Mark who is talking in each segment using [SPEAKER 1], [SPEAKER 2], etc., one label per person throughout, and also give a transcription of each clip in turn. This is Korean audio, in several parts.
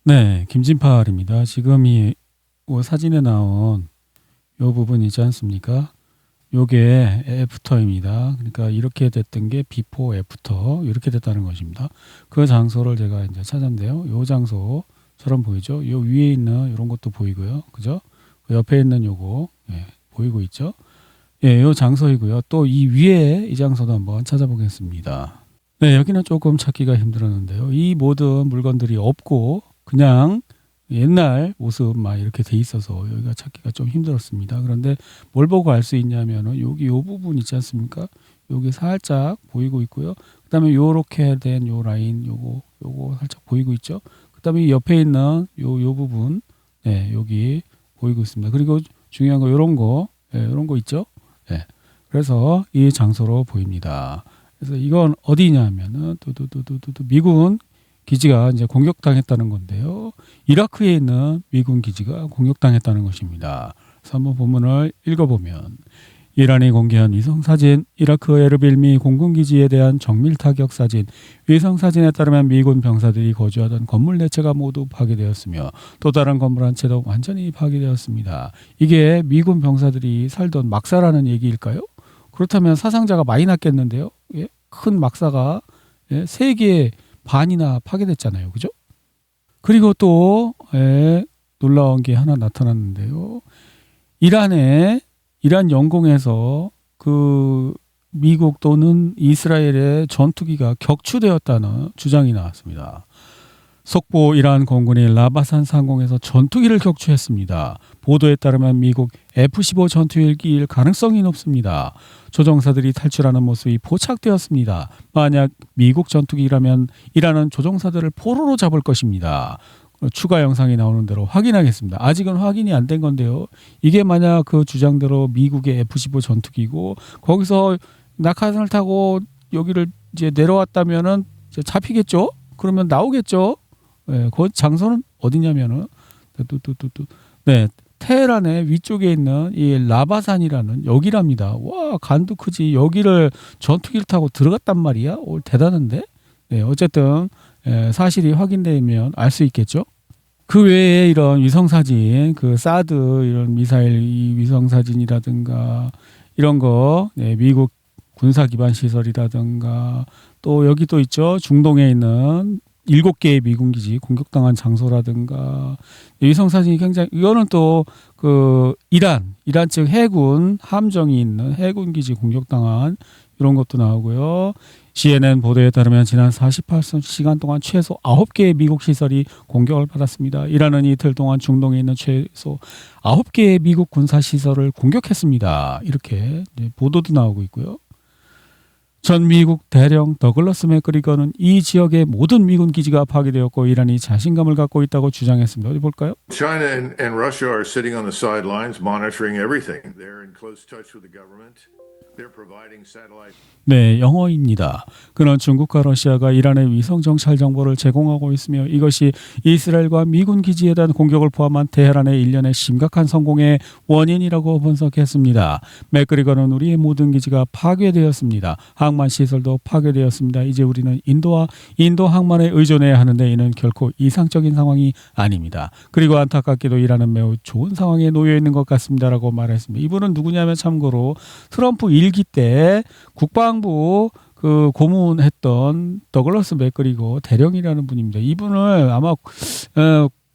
[SPEAKER 1] 네, 김진팔입니다. 지금 이 사진에 나온 요 부분 있지 않습니까? 요게 애프터입니다. 그러니까 이렇게 됐던 게 비포 애프터 이렇게 됐다는 것입니다. 그 장소를 제가 이제 찾았는데요. 요 장소처럼 보이죠? 요 위에 있는 이런 것도 보이고요. 그죠? 그 옆에 있는 요거 보이고 있죠? 예, 요 장소이고요. 또 이 위에 이 장소도 한번 찾아보겠습니다. 네, 여기는 조금 찾기가 힘들었는데요. 이 모든 물건들이 없고 그냥 옛날 모습 막 이렇게 돼 있어서 여기가 찾기가 좀 힘들었습니다. 그런데 뭘 보고 알 수 있냐면은 여기 요 부분 있지 않습니까? 여기 살짝 보이고 있고요. 그다음에 요렇게 된 요 라인 요거 살짝 보이고 있죠. 그다음에 이 옆에 있는 요 부분 여기 보이고 있습니다. 그리고 중요한 거 요런 거 요런 거 있죠. 그래서 이 장소로 보입니다. 그래서 이건 어디냐면은 또 미군 기지가 이제 공격당했다는 건데요. 이라크에 있는 미군 기지가 공격당했다는 것입니다. 그래서 한번 본문을 읽어보면 이란이 공개한 위성사진, 이라크 에르빌 미 공군기지에 대한 정밀 타격 사진, 위성사진에 따르면 미군 병사들이 거주하던 건물 내체가 모두 파괴되었으며 또 다른 건물 한 채도 완전히 파괴되었습니다. 이게 미군 병사들이 살던 막사라는 얘기일까요? 그렇다면 사상자가 많이 났겠는데요. 예? 큰 막사가 3개 반이나 파괴됐잖아요. 그죠? 그리고 또 놀라운 게 하나 나타났는데요. 이란 영공에서 그 미국 또는 이스라엘의 전투기가 격추되었다는 주장이 나왔습니다. 속보 이란 공군이 라바산 상공에서 전투기를 격추했습니다. 보도에 따르면 미국 F-15 전투헬기일 가능성이 높습니다. 조종사들이 탈출하는 모습이 포착되었습니다. 만약 미국 전투기라면 이란은 조종사들을 포로로 잡을 것입니다. 추가 영상이 나오는 대로 확인하겠습니다. 아직은 확인이 안 된 건데요. 이게 만약 그 주장대로 미국의 F-15 전투기고 거기서 낙하산을 타고 여기를 이제 내려왔다면은 이제 잡히겠죠? 그러면 나오겠죠? 그 장소는 어디냐면은 테헤란의 위쪽에 있는 이 라바산이라는 여기랍니다. 와, 간도 크지. 여기를 전투기를 타고 들어갔단 말이야. 오, 대단한데. 어쨌든 사실이 확인되면 알 수 있겠죠. 그 외에 이런 위성사진, 그 사드 이런 미사일 위성사진이라든가 이런 거, 미국 군사 기반 시설이라든가 또 여기 또 있죠. 중동에 있는 7개의 미군 기지 공격당한 장소라든가 위성 사진이 굉장히 이거는 또 그 이란 측 해군 함정이 있는 해군 기지 공격당한 이런 것도 나오고요. CNN 보도에 따르면 지난 48시간 동안 최소 9개의 미국 시설이 공격을 받았습니다. 이란은 이틀 동안 중동에 있는 최소 9개의 미국 군사 시설을 공격했습니다. 이렇게 보도도 나오고 있고요. 전 미국 대령 더글러스 맥그리거는 이 지역의 모든 미군 기지가 파괴되었고 이란이 자신감을 갖고 있다고 주장했습니다. 어디 볼까요?
[SPEAKER 2] China and Russia are sitting on the sidelines monitoring everything. They're in close touch with the government. They're providing satellite.
[SPEAKER 1] 네, 영어입니다. 그는 중국과 러시아가 이란의 위성 정찰 정보를 제공하고 있으며 이것이 이스라엘과 미군 기지에 대한 공격을 포함한 테헤란의 일련의 심각한 성공의 원인이라고 분석했습니다. 맥그리거는 우리의 모든 기지가 파괴되었습니다. 항만 시설도 파괴되었습니다. 이제 우리는 인도와 인도 항만에 의존해야 하는데 이는 결코 이상적인 상황이 아닙니다. 그리고 안타깝게도 이란은 매우 좋은 상황에 놓여 있는 것 같습니다라고 말했습니다. 이분은 누구냐면 참고로 트럼프 1기 때 국방부 그 고문했던 더글러스 맥그리거 대령이라는 분입니다. 이분을 아마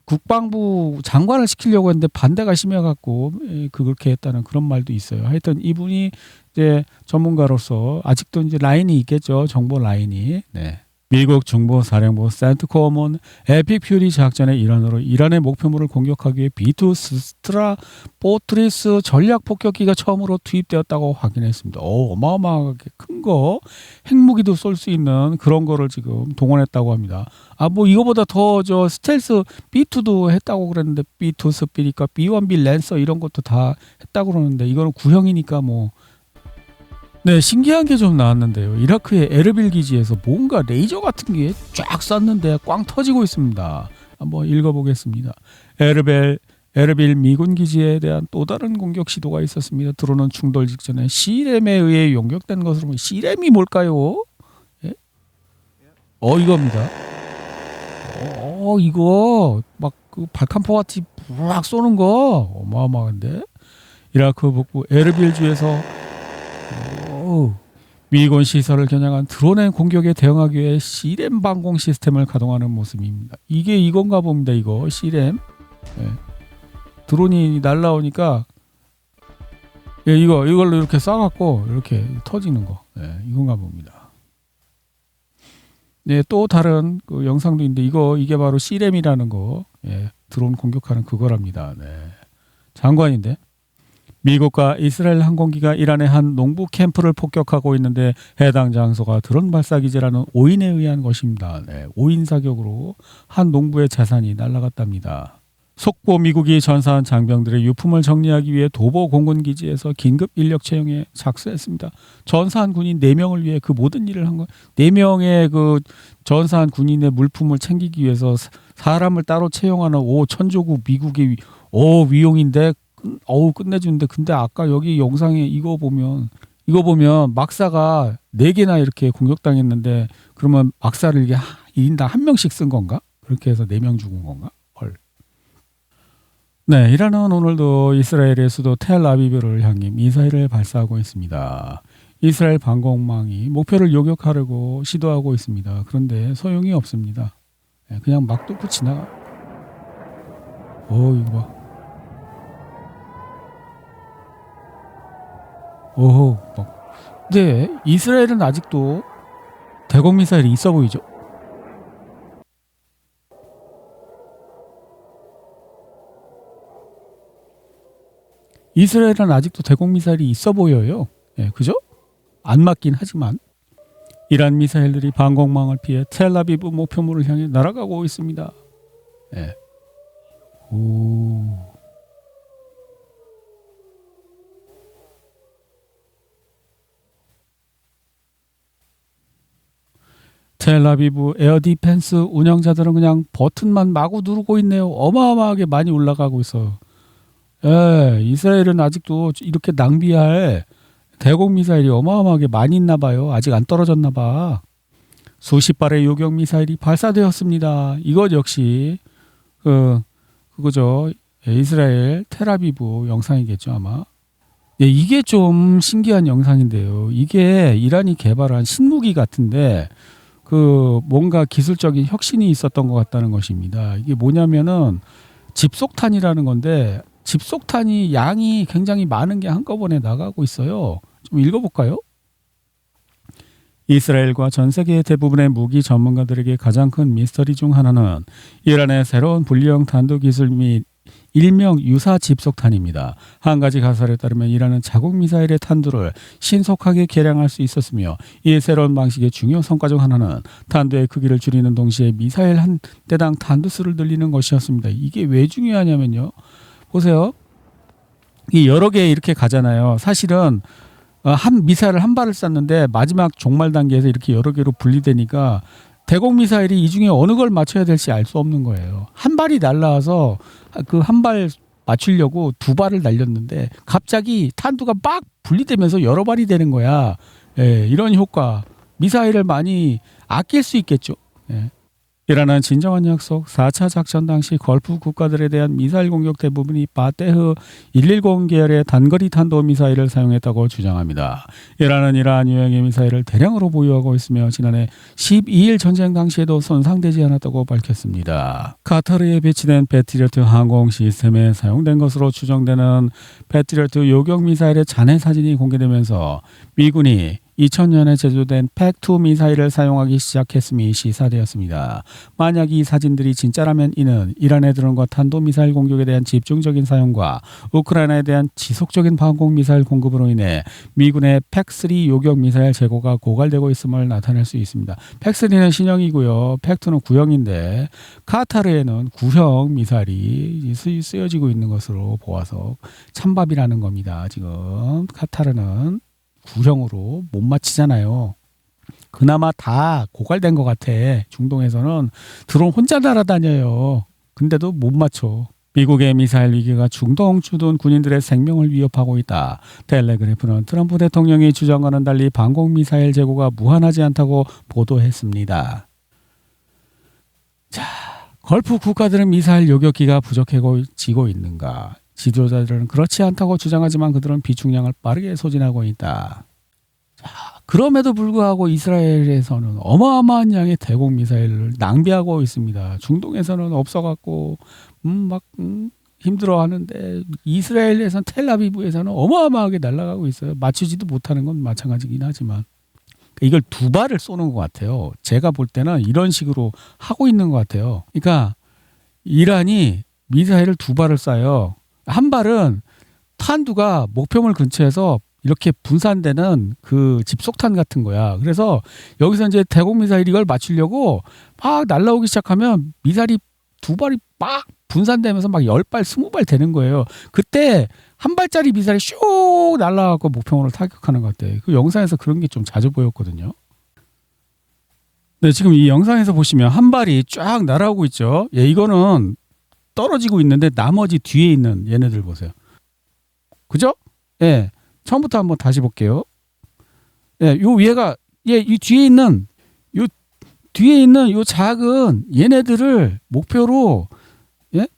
[SPEAKER 1] 국방부 장관을 시키려고 했는데 반대가 심해갖고 그렇게 했다는 그런 말도 있어요. 하여튼 이분이 이제 전문가로서 아직도 이제 라인이 있겠죠. 정보 라인이. 네. 미국 중부사령부 센트코먼 에픽 퓨리 작전의 일환으로 이란의 목표물을 공격하기 위해 B2 스트라 포트리스 전략 폭격기가 처음으로 투입되었다고 확인했습니다. 어마어마하게 큰 거 핵무기도 쏠 수 있는 그런 거를 지금 동원했다고 합니다. 뭐 이거보다 더 저 스텔스 B2도 했다고 그랬는데 B2 스피리카 B1B 랜서 이런 것도 다 했다고 그러는데 이거는 구형이니까 뭐. 네, 신기한 게 좀 나왔는데요. 이라크의 에르빌 기지에서 뭔가 레이저 같은 게 쫙 쐈는데 꽝 터지고 있습니다. 한번 읽어보겠습니다. 에르빌 미군 기지에 대한 또 다른 공격 시도가 있었습니다. 드론은 충돌 직전에 C램에 의해 용격된 것으로 C램이 뭘까요? 예? 이겁니다. 이거 막 그 발칸포같이 부락 쏘는 거 어마어마한데. 이라크 북부 에르빌주에서 미군 시설을 겨냥한 드론의 공격에 대응하기 위해 C램 방공 시스템을 가동하는 모습입니다. 이게 이건가 봅니다. 이거 C램. 예. 드론이 날라오니까 이걸로 이렇게 쏴갖고 이렇게 터지는 거. 예, 이건가 봅니다. 네, 또 다른 그 영상도 있는데 이게 바로 C램이라는 거. 예, 드론 공격하는 그거랍니다. 네. 장관인데. 미국과 이스라엘 항공기가 이란의 한 농부 캠프를 폭격하고 있는데 해당 장소가 드론 발사 기지라는 오인에 의한 것입니다. 네, 오인 사격으로 한 농부의 재산이 날아갔답니다. 속보 미국이 전사한 장병들의 유품을 정리하기 위해 도보 공군 기지에서 긴급 인력 채용에 착수했습니다. 전사한 군인 4명을 위해 그 모든 일을 한 거. 4명의 그 전사한 군인의 물품을 챙기기 위해서 사람을 따로 채용하는 천조국 미국의 위용인데 끝내주는데. 근데 아까 여기 영상에 이거 보면 막사가 4개나 이렇게 공격당했는데 그러면 막사를 이게 1인당 1명씩 쓴 건가? 그렇게 해서 4명 죽은 건가? 헐. 네, 이란은 오늘도 이스라엘의 수도 텔아비브를 향해 미사일을 발사하고 있습니다. 이스라엘 방공망이 목표를 요격하려고 시도하고 있습니다. 그런데 소용이 없습니다. 그냥 막 뚫고 지나가. 이거 봐. 근데 이스라엘은 아직도 대공 미사일이 있어 보이죠? 이스라엘은 아직도 대공 미사일이 있어 보여요. 예, 그죠? 안 맞긴 하지만 이란 미사일들이 방공망을 피해 텔아비브 목표물을 향해 날아가고 있습니다. 예. 텔아비브 에어디펜스 운영자들은 그냥 버튼만 마구 누르고 있네요. 어마어마하게 많이 올라가고 있어요. 예, 이스라엘은 아직도 이렇게 낭비할 대공 미사일이 어마어마하게 많이 있나 봐요. 아직 안 떨어졌나 봐. 수십 발의 요격 미사일이 발사되었습니다. 이것 역시 그거죠. 이스라엘 텔아비브 영상이겠죠, 아마. 예, 이게 좀 신기한 영상인데요. 이게 이란이 개발한 신무기 같은데 뭔가 기술적인 혁신이 있었던 것 같다는 것입니다. 이게 뭐냐면은 집속탄이라는 건데 집속탄이 양이 굉장히 많은 게 한꺼번에 나가고 있어요. 좀 읽어볼까요? 이스라엘과 전 세계 대부분의 무기 전문가들에게 가장 큰 미스터리 중 하나는 이란의 새로운 분리형 탄도 기술 및 일명 유사 집속탄입니다. 한 가지 가설에 따르면 이란은 자국 미사일의 탄두를 신속하게 개량할 수 있었으며 이 새로운 방식의 중요 성과 중 하나는 탄두의 크기를 줄이는 동시에 미사일 한 대당 탄두수를 늘리는 것이었습니다. 이게 왜 중요하냐면요. 보세요. 이 여러 개 이렇게 가잖아요. 사실은 한 미사일을 한 발을 쐈는데 마지막 종말 단계에서 이렇게 여러 개로 분리되니까 대공 미사일이 이 중에 어느 걸 맞춰야 될지 알 수 없는 거예요. 한 발이 날라와서 그 한 발 맞추려고 2발을 날렸는데 갑자기 탄두가 막 분리되면서 여러 발이 되는 거야. 예, 이런 효과. 미사일을 많이 아낄 수 있겠죠. 예. 이란은 진정한 약속 4차 작전 당시 걸프 국가들에 대한 미사일 공격 대부분이 바테흐 110 계열의 단거리 탄도 미사일을 사용했다고 주장합니다. 이란은 이러한 유형의 미사일을 대량으로 보유하고 있으며 지난해 12일 전쟁 당시에도 손상되지 않았다고 밝혔습니다. 카타르에 배치된 패트리어트 항공 시스템에 사용된 것으로 추정되는 패트리어트 요격 미사일의 잔해 사진이 공개되면서 미군이 2000년에 제조된 팩2 미사일을 사용하기 시작했음이 시사되었습니다. 만약 이 사진들이 진짜라면 이는 이란의 드론과 탄도미사일 공격에 대한 집중적인 사용과 우크라이나에 대한 지속적인 방공미사일 공급으로 인해 미군의 팩3 요격 미사일 재고가 고갈되고 있음을 나타낼 수 있습니다. 팩3는 신형이고요. 팩2는 구형인데 카타르에는 구형 미사일이 쓰여지고 있는 것으로 보아서 찬밥이라는 겁니다. 지금 카타르는 구형으로 못 맞히잖아요. 그나마 다 고갈된 것 같아. 중동에서는 드론 혼자 날아다녀요. 근데도 못 맞춰. 미국의 미사일 위기가 중동 주둔 군인들의 생명을 위협하고 있다. 텔레그래프는 트럼프 대통령이 주장과는 달리 방공미사일 재고가 무한하지 않다고 보도했습니다. 자. 걸프 국가들은 미사일 요격기가 부족해지고 있는가? 지도자들은 그렇지 않다고 주장하지만 그들은 비축량을 빠르게 소진하고 있다. 자, 그럼에도 불구하고 이스라엘에서는 어마어마한 양의 대공 미사일을 낭비하고 있습니다. 중동에서는 없어갖고 힘들어하는데 이스라엘에서는 텔아비브에서는 어마어마하게 날아가고 있어요. 맞추지도 못하는 건 마찬가지긴 하지만 이걸 두 발을 쏘는 것 같아요. 제가 볼 때는 이런 식으로 하고 있는 것 같아요. 그러니까 이란이 미사일을 두 발을 쏴요. 한 발은 탄두가 목표물 근처에서 이렇게 분산되는 그 집속탄 같은 거야. 그래서 여기서 이제 대공 미사일 이걸 맞추려고 막 날라오기 시작하면 미사일이 두 발이 막 분산되면서 막 10발, 20발 되는 거예요. 그때 한 발짜리 미사일이 슉 날아가고 목표물을 타격하는 것 같아요. 그 영상에서 그런 게 좀 자주 보였거든요. 네, 지금 이 영상에서 보시면 한 발이 쫙 날아오고 있죠. 예, 이거는 떨어지고 있는데 나머지 뒤에 있는 얘네들 보세요. 그죠? 예. 처음부터 한번 다시 볼게요. 예, 요 위에가 이 뒤에 있는 요 작은 얘네들을 목표로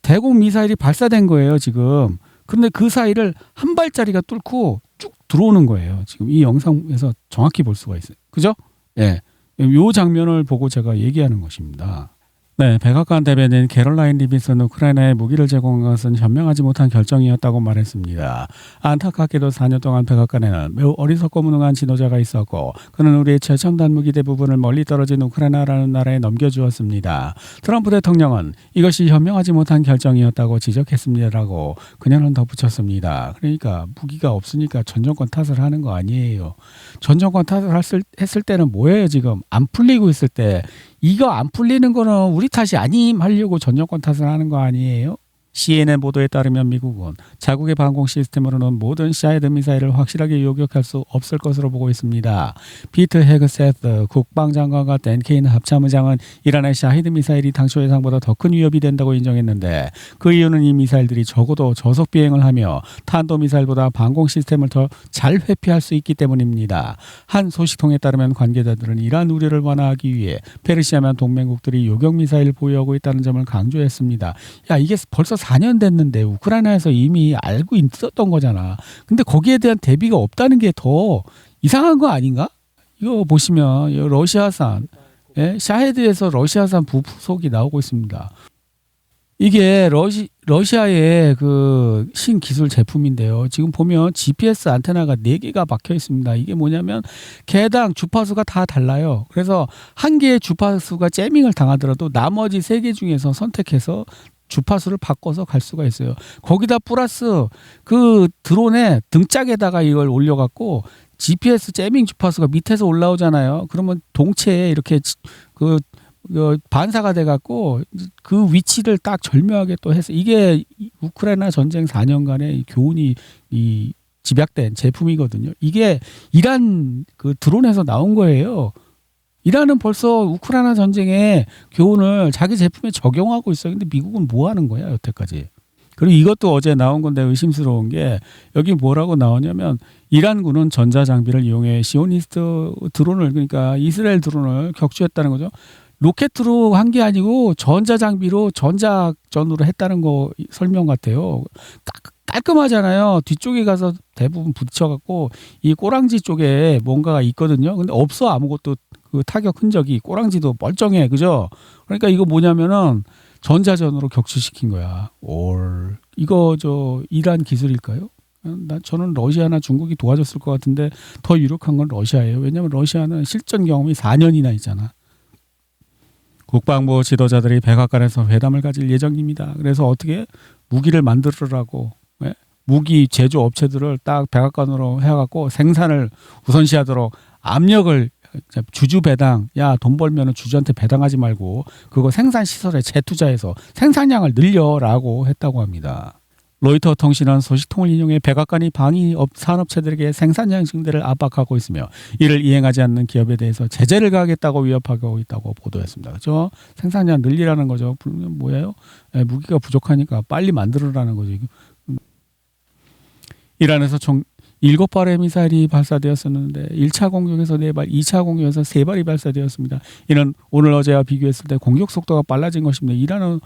[SPEAKER 1] 대공 미사일이 발사된 거예요, 지금. 그런데 그 사이를 한 발짜리가 뚫고 쭉 들어오는 거예요. 지금 이 영상에서 정확히 볼 수가 있어요. 그죠? 예. 요 장면을 보고 제가 얘기하는 것입니다. 네, 백악관 대변인 캐롤라인 리빈슨 우크라이나에 무기를 제공한 것은 현명하지 못한 결정이었다고 말했습니다. 안타깝게도 4년 동안 백악관에는 매우 어리석고 무능한 지도자가 있었고 그는 우리의 최첨단 무기 대부분을 멀리 떨어진 우크라이나라는 나라에 넘겨주었습니다. 트럼프 대통령은 이것이 현명하지 못한 결정이었다고 지적했습니다라고 그녀는 덧붙였습니다. 그러니까 무기가 없으니까 전 정권 탓을 하는 거 아니에요. 전 정권 탓을 했을 때는 뭐예요 지금? 안 풀리고 있을 때 이거 안 풀리는 거는 우리 탓이 아님 하려고 전 정권 탓을 하는 거 아니에요? CNN 보도에 따르면 미국은 자국의 방공 시스템으로는 모든 샤헤드 미사일을 확실하게 요격할 수 없을 것으로 보고 있습니다. 피트 헤그세트 국방장관과 댄 케인 합참의장은 이란의 샤헤드 미사일이 당초 예상보다 더 큰 위협이 된다고 인정했는데 그 이유는 이 미사일들이 적어도 저속 비행을 하며 탄도미사일보다 방공 시스템을 더 잘 회피할 수 있기 때문입니다. 한 소식통에 따르면 관계자들은 이러한 우려를 완화하기 위해 페르시아만 동맹국들이 요격 미사일을 보유하고 있다는 점을 강조했습니다. 야, 이게 벌써 4년 됐는데 우크라이나에서 이미 알고 있었던 거잖아. 근데 거기에 대한 대비가 없다는 게 더 이상한 거 아닌가? 이거 보시면 러시아산 샤헤드에서 러시아산 부속이 나오고 있습니다. 이게 러시아의 그 신기술 제품인데요. 지금 보면 GPS 안테나가 4개가 박혀 있습니다. 이게 뭐냐면 개당 주파수가 다 달라요. 그래서 한 개의 주파수가 째밍을 당하더라도 나머지 3개 중에서 선택해서 주파수를 바꿔서 갈 수가 있어요. 거기다 플러스 그 드론의 등짝에다가 이걸 올려갖고 GPS 재밍 주파수가 밑에서 올라오잖아요. 그러면 동체에 이렇게 그 반사가 돼갖고 그 위치를 딱 절묘하게 또 해서 이게 우크라이나 전쟁 4년간의 교훈이 집약된 제품이거든요. 이게 이란 그 드론에서 나온 거예요. 이란은 벌써 우크라이나 전쟁의 교훈을 자기 제품에 적용하고 있어요. 근데 미국은 뭐 하는 거야, 여태까지. 그리고 이것도 어제 나온 건데 의심스러운 게 여기 뭐라고 나오냐면 이란군은 전자장비를 이용해 시오니스트 드론을 그러니까 이스라엘 드론을 격추했다는 거죠. 로켓으로 한 게 아니고 전자장비로 전자전으로 했다는 거 설명 같아요. 깔끔하잖아요. 뒤쪽에 가서 대부분 부딪혀갖고 이 꼬랑지 쪽에 뭔가가 있거든요. 근데 없어 아무것도 그 타격 흔적이 꼬랑지도 멀쩡해, 그죠? 그러니까 이거 뭐냐면은 전자전으로 격추시킨 거야. 이거 이란 기술일까요? 저는 러시아나 중국이 도와줬을 것 같은데 더 유력한 건 러시아예요. 왜냐하면 러시아는 실전 경험이 4년이나 있잖아. 국방부 지도자들이 백악관에서 회담을 가질 예정입니다. 그래서 어떻게 무기를 만들으라고 무기 제조 업체들을 딱 백악관으로 해갖고 생산을 우선시하도록 압력을 주주 배당, 야, 돈 벌면은 주주한테 배당하지 말고 그거 생산 시설에 재투자해서 생산량을 늘려라고 했다고 합니다. 로이터 통신은 소식통을 인용해 백악관이 방위 산업체들에게 생산량 증대를 압박하고 있으며 이를 이행하지 않는 기업에 대해서 제재를 가하겠다고 위협하고 있다고 보도했습니다. 그렇죠? 생산량 늘리라는 거죠. 뭐예요? 무기가 부족하니까 빨리 만들어라는 거죠. 7발의 미사일이 발사되었었는데 1차 공격에서 4발, 2차 공격에서 3발이 발사되었습니다. 이는 오늘 어제와 비교했을 때 공격 속도가 빨라진 것입니다. 이란은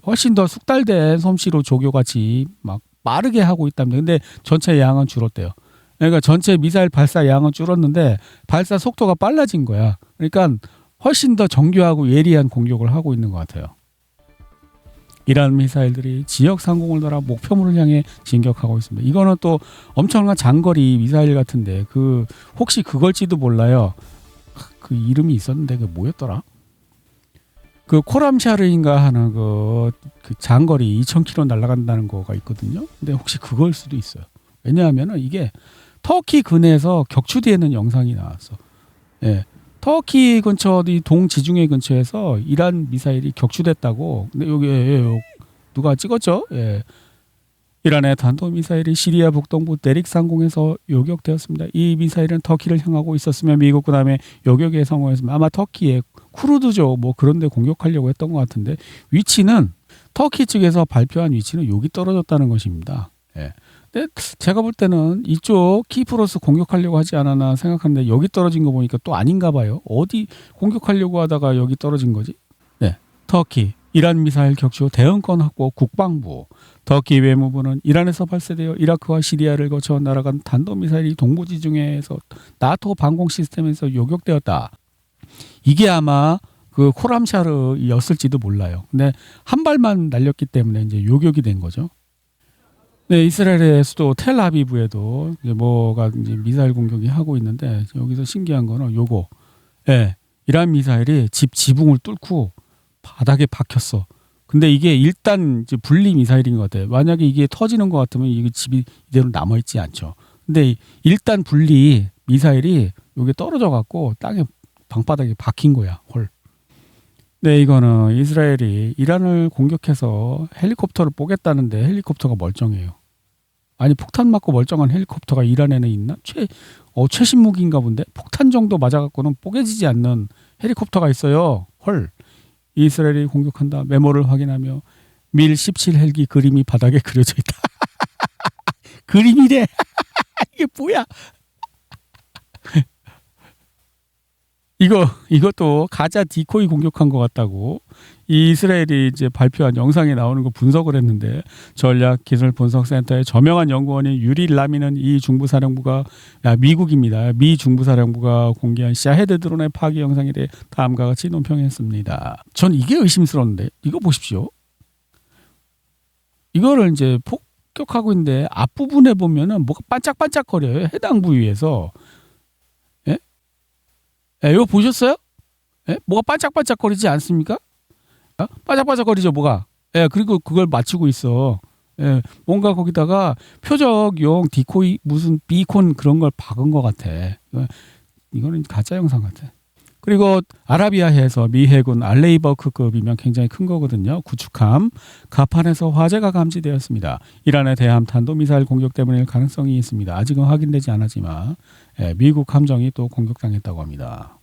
[SPEAKER 1] 훨씬 더 숙달된 솜씨로 조교같이 막 빠르게 하고 있답니다. 근데 전체 양은 줄었대요. 그러니까 전체 미사일 발사 양은 줄었는데 발사 속도가 빨라진 거야. 그러니까 훨씬 더 정교하고 예리한 공격을 하고 있는 것 같아요. 이란 미사일들이 지역 상공을 돌아 목표물을 향해 진격하고 있습니다. 이거는 또 엄청난 장거리 미사일 같은데 혹시 그걸지도 몰라요. 그 이름이 있었는데 그 뭐였더라? 그 코람샤르인가 하는 그 장거리 2,000km 날아간다는 거가 있거든요. 근데 혹시 그걸 수도 있어요. 왜냐하면 이게 터키 근해에서 격추되는 영상이 나왔어. 예. 터키 근처 이 동지중해 근처에서 이란 미사일이 격추됐다고. 근데 여기 누가 찍었죠? 예. 이란의 탄도미사일이 시리아 북동부 데릭 상공에서 요격되었습니다. 이 미사일은 터키를 향하고 있었으며 미국 그다음에 요격에 성공했습니다. 아마 터키의 쿠르드족 뭐 그런 데 공격하려고 했던 것 같은데 위치는 터키 측에서 발표한 위치는 여기 떨어졌다는 것입니다. 예. 근데 제가 볼 때는 이쪽 키프로스 공격하려고 하지 않았나 생각하는데 여기 떨어진 거 보니까 또 아닌가 봐요. 어디 공격하려고 하다가 여기 떨어진 거지? 네. 터키 이란 미사일 격추 대응권 확보 국방부. 터키 외무부는 이란에서 발사되어 이라크와 시리아를 거쳐 날아간 탄도미사일이 동부지중해에서 나토 방공 시스템에서 요격되었다. 이게 아마 그 코람샤르였을지도 몰라요. 근데 한 발만 날렸기 때문에 이제 요격이 된 거죠. 네, 이스라엘의 수도 텔아비브에도 이제 뭐가 이제 미사일 공격이 하고 있는데 여기서 신기한 거는 요거. 예. 이란 미사일이 집 지붕을 뚫고 바닥에 박혔어. 근데 이게 일단 이제 분리 미사일인 것 같아요. 만약에 이게 터지는 것 같으면 이게 집이 이대로 남아있지 않죠. 근데 일단 분리 미사일이 여기 떨어져 갖고 땅에 방바닥에 박힌 거야. 헐. 네, 이거는 이스라엘이 이란을 공격해서 헬리콥터를 뽀겠다는데 헬리콥터가 멀쩡해요. 아니 폭탄 맞고 멀쩡한 헬리콥터가 이란에는 있나? 최신 무기인가 본데 폭탄 정도 맞아갖고는 뽀개지지 않는 헬리콥터가 있어요. 헐. 이스라엘이 공격한다. 메모를 확인하며 밀 17 헬기 그림이 바닥에 그려져 있다. 그림이래. 이게 뭐야? 이것도 가짜 디코이 공격한 것 같다고 이스라엘이 이제 발표한 영상에 나오는 거 분석을 했는데 전략기술분석센터의 저명한 연구원인 유리 라미는 이 중부사령부가 미국입니다. 미 중부사령부가 공개한 샤헤드 드론의 파괴 영상에 대해 다음과 같이 논평했습니다. 전 이게 의심스러운데 이거 보십시오. 이거를 이제 폭격하고 있는데 앞부분에 보면은 뭐가 반짝반짝거려요. 해당 부위에서. 이거 보셨어요? 예? 뭐가 반짝반짝거리지 않습니까? 반짝반짝거리죠, 뭐가. 예, 그리고 그걸 맞추고 있어. 예, 뭔가 거기다가 표적용 디코이 무슨 비콘 그런 걸 박은 것 같아. 이거는 가짜 영상 같아. 그리고 아라비아해에서 미 해군 알레이버크급이면 굉장히 큰 거거든요. 구축함 가판에서 화재가 감지되었습니다. 이란의 대함 탄도미사일 공격 때문일 가능성이 있습니다. 아직은 확인되지 않았지만 미국 함정이 또 공격당했다고 합니다.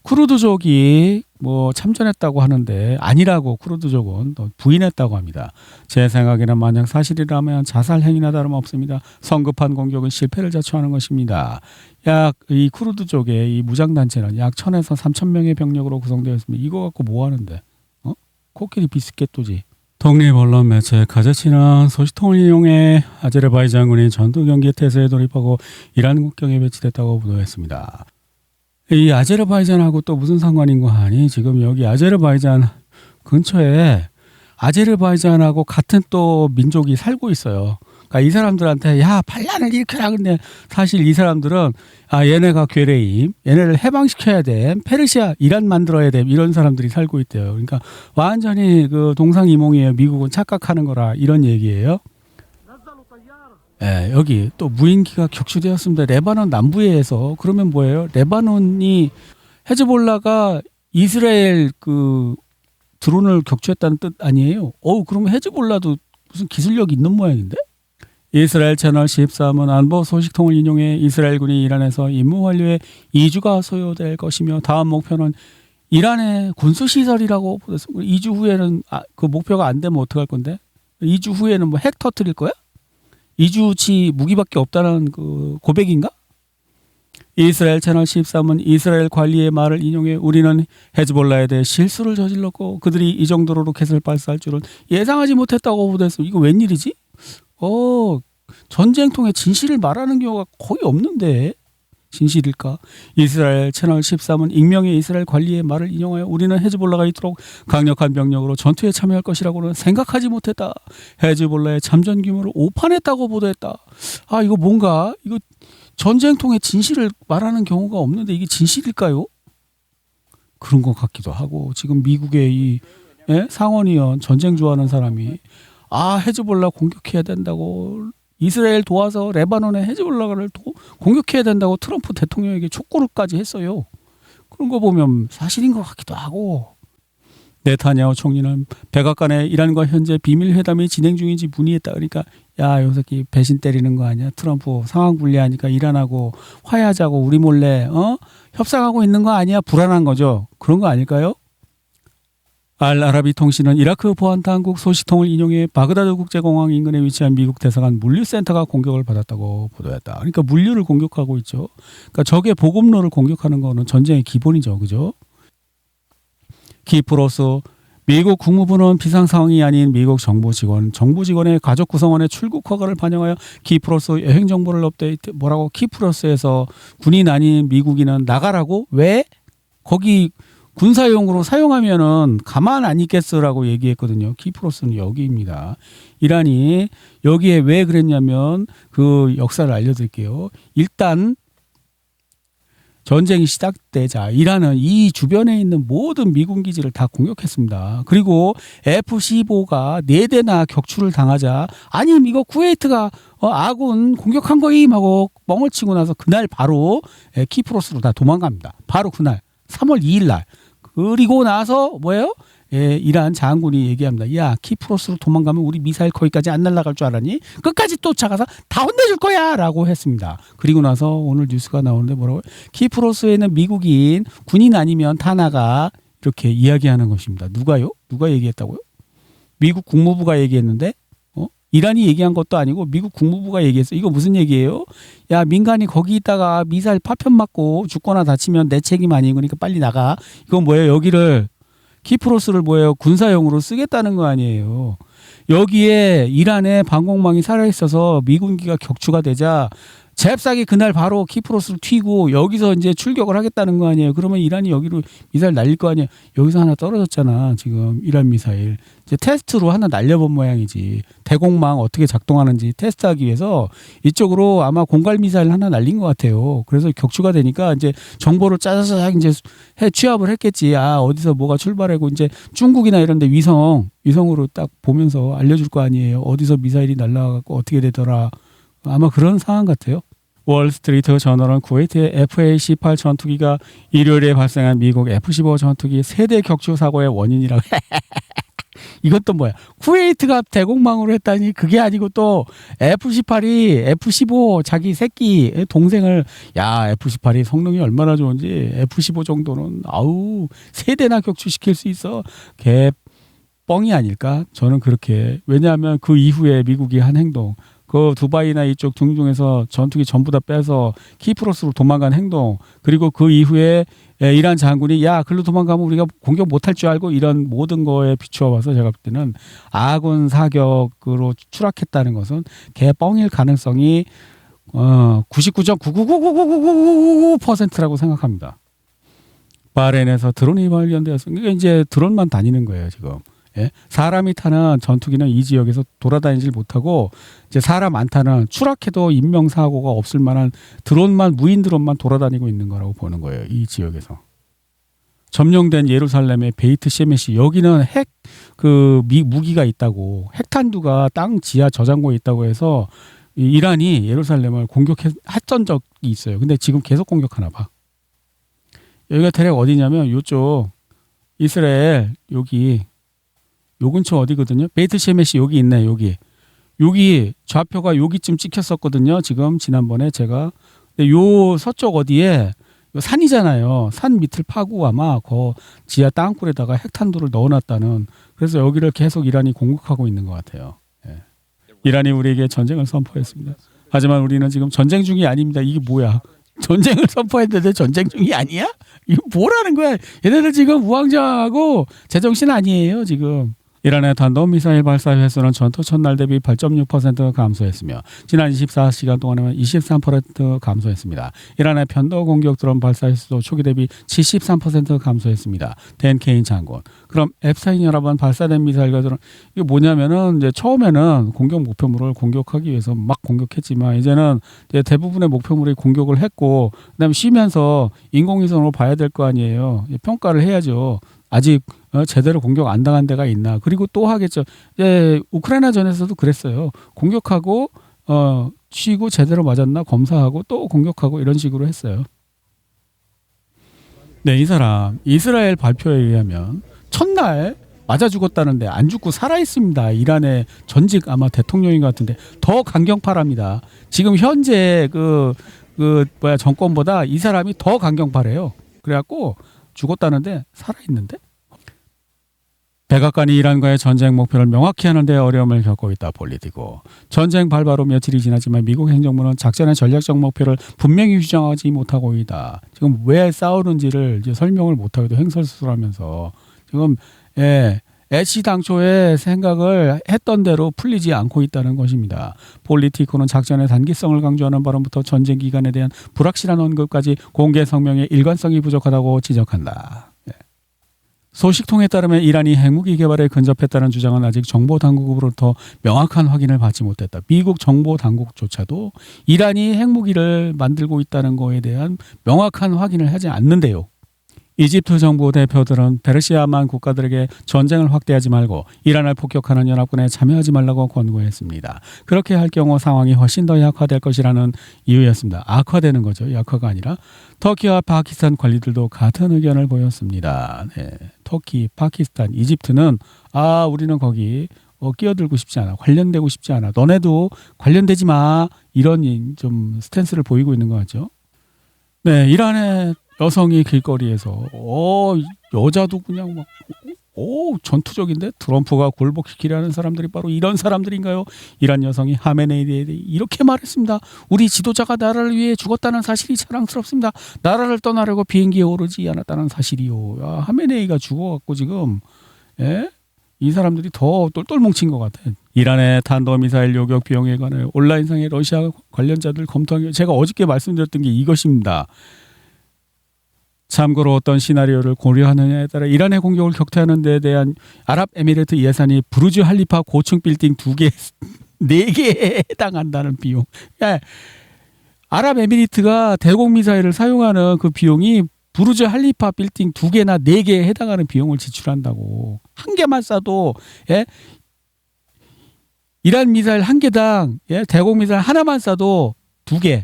[SPEAKER 1] 쿠르드족이 뭐 참전했다고 하는데 아니라고 쿠르드족은 또 부인했다고 합니다. 제 생각에는 만약 사실이라면 자살 행위나 다름없습니다. 성급한 공격은 실패를 자초하는 것입니다. 이 쿠르드족의 이 무장단체는 약 1,000에서 3,000명의 병력으로 구성되어 있습니다. 이거 갖고 뭐 하는데? 코끼리 비스켓도지. 독립언론 매체 카제치는 소식통을 이용해 아제르바이잔군이 전투 경기 태세에 돌입하고 이란 국경에 배치됐다고 보도했습니다. 이 아제르바이잔하고 또 무슨 상관인가 하니 지금 여기 아제르바이잔 근처에 아제르바이잔하고 같은 또 민족이 살고 있어요. 그러니까 이 사람들한테 야 반란을 일으켜라. 근데 사실 이 사람들은 얘네가 괴뢰임, 얘네를 해방시켜야 돼, 페르시아 이란 만들어야 돼 이런 사람들이 살고 있대요. 그러니까 완전히 그 동상이몽이에요. 미국은 착각하는 거라 이런 얘기예요. 예, 여기 또 무인기가 격추되었습니다. 레바논 남부에서. 그러면 뭐예요? 레바논이 헤즈볼라가 이스라엘 그 드론을 격추했다는 뜻 아니에요? 그러면 헤즈볼라도 무슨 기술력이 있는 모양인데? 이스라엘 채널 13은 안보 소식통을 인용해 이스라엘군이 이란에서 임무 완료에 2주가 소요될 것이며 다음 목표는 이란의 군수시설이라고 보냈습니다. 2주 후에는 그 목표가 안 되면 어떡할 건데? 2주 후에는 뭐 핵 터뜨릴 거야? 이주치 무기밖에 없다는 그 고백인가? 이스라엘 채널 13은 이스라엘 관리의 말을 인용해 우리는 헤즈볼라에 대해 실수를 저질렀고 그들이 이 정도로 로켓을 발사할 줄은 예상하지 못했다고 보도했습니다. 이거 웬일이지? 전쟁통의 진실을 말하는 경우가 거의 없는데 진실일까? 이스라엘 채널 13은 익명의 이스라엘 관리의 말을 인용하여 우리는 헤즈볼라가 이토록 강력한 병력으로 전투에 참여할 것이라고는 생각하지 못했다. 헤즈볼라의 참전 규모를 오판했다고 보도했다. 이거 뭔가 이거 전쟁통의 진실을 말하는 경우가 없는데 이게 진실일까요? 그런 것 같기도 하고 지금 미국의 이 상원의원 전쟁 좋아하는 사람이 헤즈볼라 공격해야 된다고 이스라엘 도와서 레바논의 헤즈볼라를 공격해야 된다고 트럼프 대통령에게 촉구를까지 했어요. 그런 거 보면 사실인 것 같기도 하고 네타냐후 총리는 백악관에 이란과 현재 비밀 회담이 진행 중인지 문의했다. 그러니까 요 새끼 배신 때리는 거 아니야? 트럼프 상황 불리하니까 이란하고 화해하자고 우리 몰래 협상하고 있는 거 아니야? 불안한 거죠. 그런 거 아닐까요? 알아라비 통신은 이라크 보안 당국 소식통을 인용해 바그다드 국제공항 인근에 위치한 미국 대사관 물류센터가 공격을 받았다고 보도했다. 그러니까 물류를 공격하고 있죠. 그러니까 적의 보급로를 공격하는 거는 전쟁의 기본이죠. 그죠? 키프로스 미국 국무부는 비상 상황이 아닌 미국 정부 직원의 가족 구성원의 출국 허가를 반영하여 키프로스 여행 정보를 업데이트 뭐라고 키프로스에서 군인 아닌 미국인은 나가라고? 왜? 거기 군사용으로 사용하면은 가만 안 있겠어라고 얘기했거든요. 키프로스는 여기입니다. 이란이 여기에 왜 그랬냐면 그 역사를 알려드릴게요. 일단 전쟁이 시작되자 이란은 이 주변에 있는 모든 미군 기지를 다 공격했습니다. 그리고 F-15가 4대나 격추를 당하자 아니 이거 쿠웨이트가 아군 공격한 거임 하고 뻥을 치고 나서 그날 바로 키프로스로 다 도망갑니다. 바로 그날 3월 2일 날. 그리고 나서 뭐예요? 이란 장군이 얘기합니다. 야, 키프로스로 도망가면 우리 미사일 거기까지 안 날아갈 줄 알았니? 끝까지 쫓아가서 다 혼내줄 거야! 라고 했습니다. 그리고 나서 오늘 뉴스가 나오는데 뭐라고요? 키프로스에는 미국인, 군인 아니면 다 나가 이렇게 이야기하는 것입니다. 누가요? 누가 얘기했다고요? 미국 국무부가 얘기했는데 이란이 얘기한 것도 아니고 미국 국무부가 얘기했어. 이거 무슨 얘기예요? 야, 민간이 거기 있다가 미사일 파편 맞고 죽거나 다치면 내 책임 아니고 그러니까 빨리 나가. 이건 뭐예요? 여기를 키프로스를 뭐예요? 군사용으로 쓰겠다는 거 아니에요. 여기에 이란의 방공망이 살아있어서 미군기가 격추가 되자 잽싸게 그날 바로 키프로스를 튀고 여기서 이제 출격을 하겠다는 거 아니에요. 그러면 이란이 여기로 미사일 날릴 거 아니에요. 여기서 하나 떨어졌잖아. 지금 이란 미사일. 이제 테스트로 하나 날려본 모양이지. 대공망 어떻게 작동하는지 테스트하기 위해서 이쪽으로 아마 공갈 미사일 하나 날린 것 같아요. 그래서 격추가 되니까 이제 정보를 짜자작 이제 취합을 했겠지. 어디서 뭐가 출발하고 이제 중국이나 이런 데 위성으로 딱 보면서 알려줄 거 아니에요. 어디서 미사일이 날라가고 어떻게 되더라. 아마 그런 상황 같아요. 월스트리트 저널은 쿠웨이트의 FA-18 전투기가 일요일에 발생한 미국 F-15 전투기 세대 격추 사고의 원인이라고. 이것도 뭐야? 쿠웨이트가 대공망으로 했다니 그게 아니고 또 F-18이 F-15 자기 새끼 동생을 F-18이 성능이 얼마나 좋은지 F-15 정도는 세대나 격추시킬 수 있어. 개 뻥이 아닐까? 저는 그렇게. 왜냐하면 그 이후에 미국이 한 행동 그 두바이나 이쪽 중에서 전투기 전부 다 빼서 키프로스로 도망간 행동 그리고 그 이후에 이란 장군이 글로 도망가면 우리가 공격 못할 줄 알고 이런 모든 거에 비추어 봐서 제가 볼 때는 아군 사격으로 추락했다는 것은 개뻥일 가능성이 99.9999999%라고 생각합니다. 바레인에서 드론이 발견되었습니다. 그러니까 이제 드론만 다니는 거예요 지금. 사람이 타는 전투기는 이 지역에서 돌아다니질 못하고 이제 사람 안 타는 추락해도 인명사고가 없을 만한 무인 드론만 돌아다니고 있는 거라고 보는 거예요. 이 지역에서. 점령된 예루살렘의 베이트 셰메시 여기는 무기가 있다고 핵탄두가 땅 지하 저장고에 있다고 해서 이란이 예루살렘을 공격했던 적이 있어요. 근데 지금 계속 공격하나 봐. 여기가 대략 어디냐면 요쪽 이스라엘 요 근처 어디거든요? 베이트 셰메시 여기 있네. 여기 좌표가 여기쯤 찍혔었거든요. 지금 지난번에 제가. 근데 요 서쪽 어디에 산이잖아요. 산 밑을 파고 아마 그 지하 땅굴에다가 핵탄두를 넣어놨다는. 그래서 여기를 계속 이란이 공격하고 있는 것 같아요. 이란이 우리에게 전쟁을 선포했습니다. 하지만 우리는 지금 전쟁 중이 아닙니다. 이게 뭐야? 전쟁을 선포했는데 전쟁 중이 아니야? 이거 뭐라는 거야? 얘네들 지금 우왕좌왕하고 제정신 아니에요 지금. 이란의 탄도미사일 발사 횟수는 전투 첫날 대비 8.6% 감소했으며 지난 24시간 동안에는 23% 감소했습니다. 이란의 편도 공격 드론 발사 횟수도 초기 대비 73% 감소했습니다. 댄 케인 장군. 그럼 F-4인 여러 번 발사된 미사일과 드론 이게 뭐냐면은 이제 처음에는 공격 목표물을 공격하기 위해서 막 공격했지만 이제는 이제 대부분의 목표물이 공격을 했고 그다음에 쉬면서 인공위성으로 봐야 될 거 아니에요. 평가를 해야죠. 아직 제대로 공격 안 당한 데가 있나. 그리고 또 하겠죠. 우크라이나 전에서도 그랬어요. 공격하고 쉬고 제대로 맞았나 검사하고 또 공격하고 이런 식으로 했어요. 네, 이 사람 이스라엘 발표에 의하면 첫날 맞아 죽었다는데 안 죽고 살아 있습니다. 이란의 전직 아마 대통령인 것 같은데 더 강경파랍니다. 지금 현재 정권보다 이 사람이 더 강경파래요. 그래갖고 죽었다는데 살아 있는데. 백악관이 이란과의 전쟁 목표를 명확히 하는 데 어려움을 겪고 있다. 폴리티코. 전쟁 발발 후 며칠이 지났지만 미국 행정부는 작전의 전략적 목표를 분명히 규정하지 못하고 있다. 지금 왜 싸우는지를 이제 설명을 못하고도 횡설수설하면서 지금 애시당초의 생각을 했던 대로 풀리지 않고 있다는 것입니다. 폴리티코는 작전의 단기성을 강조하는 발언부터 전쟁 기간에 대한 불확실한 언급까지 공개 성명의 일관성이 부족하다고 지적한다. 소식통에 따르면 이란이 핵무기 개발에 근접했다는 주장은 아직 정보 당국으로부터 명확한 확인을 받지 못했다. 미국 정보 당국조차도 이란이 핵무기를 만들고 있다는 거에 대한 명확한 확인을 하지 않는데요. 이집트 정부 대표들은 페르시아만 국가들에게 전쟁을 확대하지 말고 이란을 폭격하는 연합군에 참여하지 말라고 권고했습니다. 그렇게 할 경우 상황이 훨씬 더 약화될 것이라는 이유였습니다. 악화되는 거죠. 약화가 아니라. 터키와 파키스탄 관리들도 같은 의견을 보였습니다. 네. 터키, 파키스탄, 이집트는 우리는 거기 끼어들고 싶지 않아. 관련되고 싶지 않아. 너네도 관련되지 마. 이런 좀 스탠스를 보이고 있는 것 같죠. 네, 이란의 여성이 길거리에서 여자도 그냥 막 전투적인데 트럼프가 굴복시키려는 사람들이 바로 이런 사람들인가요? 이란 여성이 하메네이에 대해 이렇게 말했습니다. 우리 지도자가 나라를 위해 죽었다는 사실이 자랑스럽습니다. 나라를 떠나려고 비행기에 오르지 않았다는 사실이요. 하메네이가 죽어갖고 지금 이 사람들이 더 똘똘 뭉친 것 같아요. 이란의 탄도미사일 요격 비용에 관해 온라인상의 러시아 관련자들 검토하기 제가 어저께 말씀드렸던 게 이것입니다. 참고로 어떤 시나리오를 고려하느냐에 따라 이란의 공격을 격퇴하는 데 대한 아랍에미리트 예산이 부르즈 할리파 고층 빌딩 2개, 4개에 해당한다는 비용. 아랍에미리트가 대공미사일을 사용하는 그 비용이 부르즈 할리파 빌딩 2개나 4개에 해당하는 비용을 지출한다고. 한 개만 쏴도 이란 미사일 한 개당 대공미사일 하나만 쏴도 2개.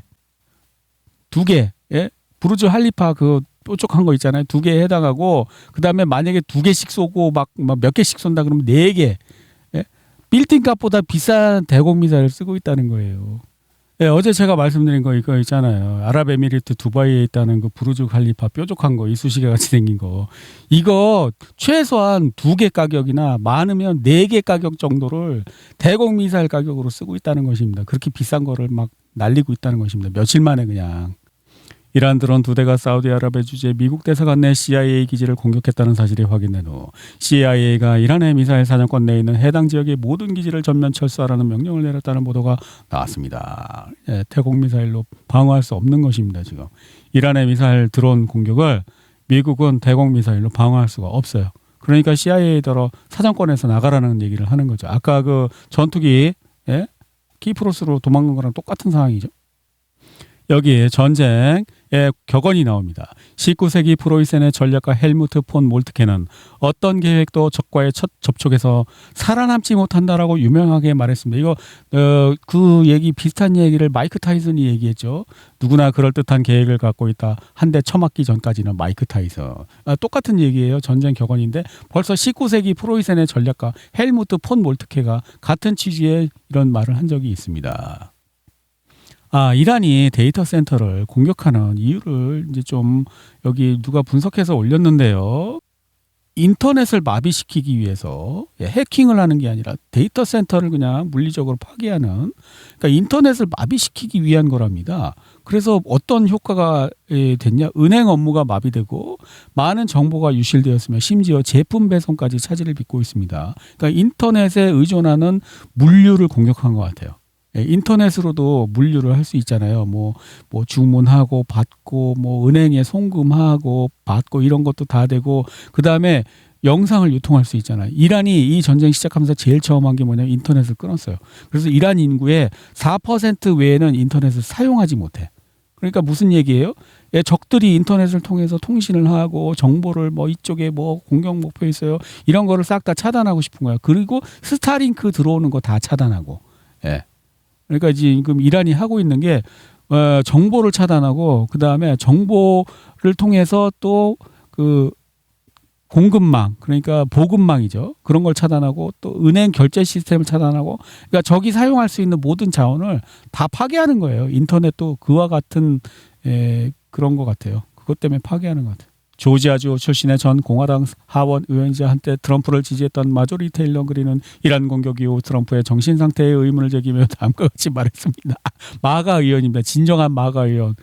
[SPEAKER 1] 부르즈 할리파 뾰족한 거 있잖아요. 2개에 해당하고 그다음에 만약에 2개씩 쏘고 막 몇 개씩 쏜다 그러면 4개. 빌딩 값보다 비싼 대공 미사일을 쓰고 있다는 거예요. 어제 제가 말씀드린 거 이거 있잖아요. 아랍에미리트 두바이에 있다는 그 부르즈 칼리파 뾰족한 거 이쑤시개 같이 생긴 거. 이거 최소한 2개 가격이나 많으면 4개 가격 정도를 대공 미사일 가격으로 쓰고 있다는 것입니다. 그렇게 비싼 거를 막 날리고 있다는 것입니다. 며칠 만에 그냥. 이란 드론 2대가 사우디아라비아 주재 미국 대사관 내 CIA 기지를 공격했다는 사실이 확인된 후 CIA가 이란의 미사일 사정권 내에 있는 해당 지역의 모든 기지를 전면 철수하라는 명령을 내렸다는 보도가 나왔습니다. 태공 미사일로 방어할 수 없는 것입니다. 지금 이란의 미사일 드론 공격을 미국은 대공 미사일로 방어할 수가 없어요. 그러니까 CIA더러 사정권에서 나가라는 얘기를 하는 거죠. 아까 그 전투기 키프로스로 도망간 거랑 똑같은 상황이죠. 여기에 전쟁의 격언이 나옵니다. 19세기 프로이센의 전략가 헬무트 폰 몰트케는 어떤 계획도 적과의 첫 접촉에서 살아남지 못한다라고 유명하게 말했습니다. 이거 그 얘기 비슷한 얘기를 마이크 타이슨이 얘기했죠. 누구나 그럴듯한 계획을 갖고 있다. 한 대 처맞기 전까지는 마이크 타이슨. 똑같은 얘기예요. 전쟁 격언인데 벌써 19세기 프로이센의 전략가 헬무트 폰 몰트케가 같은 취지의 이런 말을 한 적이 있습니다. 이란이 데이터 센터를 공격하는 이유를 이제 좀 여기 누가 분석해서 올렸는데요. 인터넷을 마비시키기 위해서 해킹을 하는 게 아니라 데이터 센터를 그냥 물리적으로 파괴하는, 그러니까 인터넷을 마비시키기 위한 거랍니다. 그래서 어떤 효과가 됐냐? 은행 업무가 마비되고 많은 정보가 유실되었으며 심지어 제품 배송까지 차질을 빚고 있습니다. 그러니까 인터넷에 의존하는 물류를 공격한 것 같아요. 인터넷으로도 물류를 할 수 있잖아요. 뭐 주문하고 받고 뭐 은행에 송금하고 받고 이런 것도 다 되고, 그 다음에 영상을 유통할 수 있잖아요. 이란이 이 전쟁 시작하면서 제일 처음 한 게 뭐냐면 인터넷을 끊었어요. 그래서 이란 인구의 4% 외에는 인터넷을 사용하지 못해. 그러니까 무슨 얘기예요? 적들이 인터넷을 통해서 통신을 하고 정보를 뭐 이쪽에 뭐 공격 목표 있어요. 이런 거를 싹 다 차단하고 싶은 거야. 그리고 스타링크 들어오는 거 다 차단하고. 예. 그러니까 지금 이란이 하고 있는 게 정보를 차단하고, 그 다음에 정보를 통해서 또 그 공급망, 그러니까 보급망이죠. 그런 걸 차단하고 또 은행 결제 시스템을 차단하고, 그러니까 적이 사용할 수 있는 모든 자원을 다 파괴하는 거예요. 인터넷도 그와 같은 그런 것 같아요. 그것 때문에 파괴하는 것 같아요. 조지아주 출신의 전 공화당 하원 의원이자 한때 트럼프를 지지했던 마조리 테일러 그린은 이란 공격 이후 트럼프의 정신 상태에 의문을 제기며 다음과 같이 말했습니다. 마가 의원입니다. 진정한 마가 의원.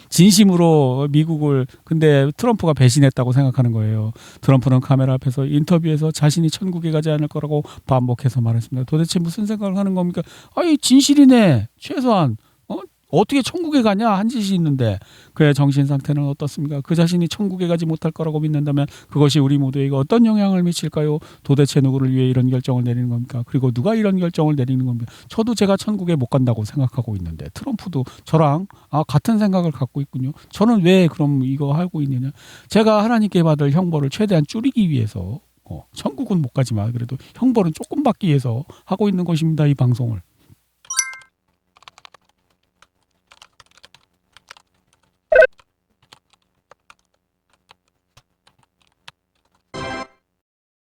[SPEAKER 1] 진심으로 미국을, 근데 트럼프가 배신했다고 생각하는 거예요. 트럼프는 카메라 앞에서 인터뷰에서 자신이 천국에 가지 않을 거라고 반복해서 말했습니다. 도대체 무슨 생각을 하는 겁니까? 아이 진실이네. 최소한 어떻게 천국에 가냐 한 짓이 있는데. 그의 정신 상태는 어떻습니까? 그 자신이 천국에 가지 못할 거라고 믿는다면 그것이 우리 모두에게 어떤 영향을 미칠까요? 도대체 누구를 위해 이런 결정을 내리는 겁니까? 그리고 누가 이런 결정을 내리는 겁니까? 저도 제가 천국에 못 간다고 생각하고 있는데 트럼프도 저랑 같은 생각을 갖고 있군요. 저는 왜 그럼 이거 하고 있느냐? 제가 하나님께 받을 형벌을 최대한 줄이기 위해서 천국은 못 가지만 그래도 형벌은 조금 받기 위해서 하고 있는 것입니다. 이 방송을.